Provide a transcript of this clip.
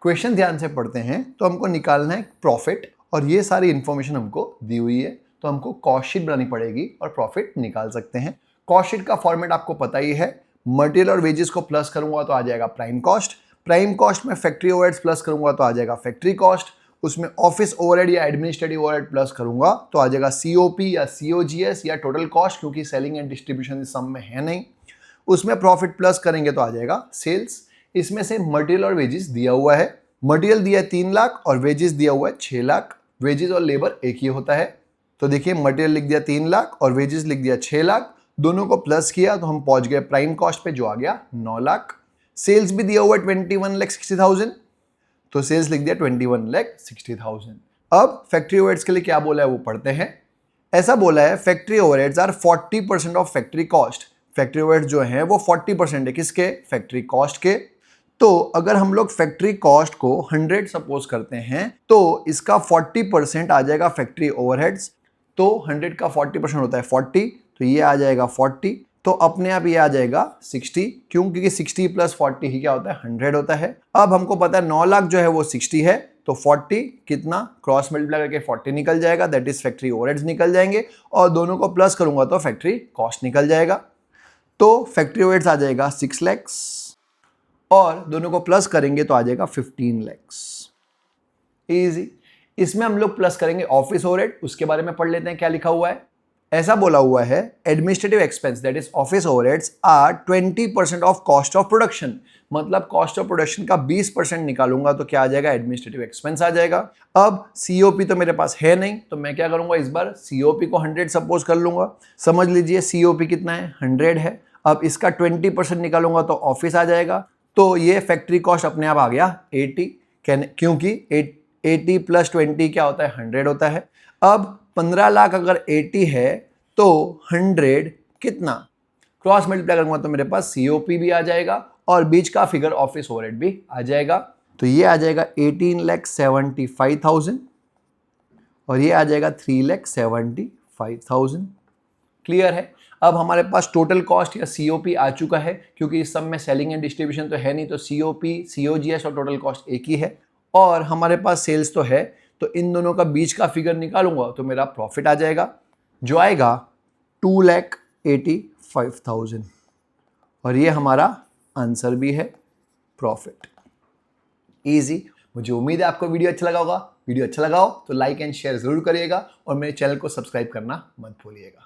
Question ध्यान से पढ़ते हैं तो हमको निकालना है प्रॉफिट, और ये सारी इंफॉर्मेशन हमको दी हुई है, तो हमको कॉस्ट शीट बनानी पड़ेगी और प्रॉफिट निकाल सकते हैं। कॉस्ट शीट का फॉर्मेट आपको पता ही है, मटेरियल और वेजेस को प्लस करूंगा तो आ जाएगा प्राइम कॉस्ट, प्राइम कॉस्ट में फैक्ट्री ओवरहेड्स प्लस करूंगा तो आ जाएगा फैक्ट्री कॉस्ट, उसमें ऑफिस ओवरहेड या एडमिनिस्ट्रेटिव ओवरहेड प्लस करूंगा तो आ जाएगा सीओपी या सीओजीएस या टोटल कॉस्ट, क्योंकि सेलिंग एंड डिस्ट्रीब्यूशन इस सम में है नहीं। उसमें प्रॉफिट प्लस करेंगे तो आ जाएगा सेल्स। इसमें से मटेरियल और वेजेस दिया हुआ है, मटेरियल दिया है 3 लाख और वेजेस दिया हुआ है 6 लाख। वेजेस और लेबर एक ही होता है, तो देखिए मटेरियल लिख दिया 3 लाख और वेजेस लिख दिया 6 लाख, दोनों को प्लस किया तो हम पहुंच गए प्राइम कॉस्ट पे जो आ गया 9 लाख। सेल्स भी दिया हुआ है 21,60,000, तो सेल्स लिख दिया 21,60,000। अब फैक्ट्री ओवरहेड्स के लिए क्या बोला है वो पढ़ते हैं। ऐसा बोला है factory overheads are 40% of factory cost. Factory overheads जो है वो 40% है किसके? फैक्ट्री कॉस्ट के। तो अगर हम लोग फैक्ट्री कॉस्ट को 100 सपोज करते हैं तो इसका 40% आ जाएगा फैक्ट्री ओवरहेड्स, तो 100 का 40% होता है 40, तो ये आ जाएगा 40, तो अपने आप ये आ जाएगा 60, क्यों? क्योंकि 60 प्लस 40 ही क्या होता है? 100 होता है। अब हमको पता है 9 लाख जो है वो 60 है, तो 40 कितना क्रॉस मल्टीप्लाई करके 40 निकल जाएगा, दैट इज फैक्ट्री ओवरहेड्स निकल जाएंगे, और दोनों को प्लस करूंगा तो फैक्ट्री कॉस्ट निकल जाएगा। तो फैक्ट्री ओवरहेड्स आ जाएगा 6 लाख और दोनों को प्लस करेंगे तो आ जाएगा 15 लाख। इजी। इसमें हम लोग प्लस करेंगे ऑफिस ओवरहेड, उसके बारे में पढ़ लेते हैं क्या लिखा हुआ है। ऐसा बोला हुआ है administrative expense that is office overheads are 20% of cost of production, मतलब कॉस्ट ऑफ प्रोडक्शन का 20% निकालूंगा तो क्या आ जाएगा? एडमिनिस्ट्रेटिव एक्सपेंस आ जाएगा। अब सीओपी तो मेरे पास है नहीं, तो मैं क्या करूंगा इस बार? सीओपी को 100 सपोज कर लूंगा। समझ लीजिए सीओपी कितना है? 100 है। अब इसका 20% निकालूंगा तो ऑफिस आ जाएगा, तो ये फैक्ट्री कॉस्ट अपने आप आ गया 80, क्योंकि 80 प्लस 20 क्या होता है? 100 होता है। अब 15 लाख अगर 80 है तो 100 कितना? क्रॉस मल्टीप्लाई करूंगा तो मेरे पास सीओपी भी आ जाएगा और बीच का फिगर ऑफिस ओवरहेड भी आ जाएगा, तो ये आ जाएगा 18,75,000 और ये आ जाएगा 3,75,000। क्लियर है? अब हमारे पास टोटल कॉस्ट या सीओपी आ चुका है, क्योंकि इस सब में सेलिंग एंड डिस्ट्रीब्यूशन तो है नहीं, तो सीओपी, सीओजीएस और टोटल कॉस्ट एक ही है, और हमारे पास सेल्स तो है, तो इन दोनों का बीच का फिगर निकालूंगा तो मेरा प्रॉफिट आ जाएगा, जो आएगा 2,85,000, और ये हमारा आंसर भी है प्रॉफिट। इजी। मुझे उम्मीद है आपको वीडियो अच्छा लगा होगा। वीडियो अच्छा लगा हो तो लाइक एंड शेयर जरूर करिएगा और मेरे चैनल को सब्सक्राइब करना मत भूलिएगा।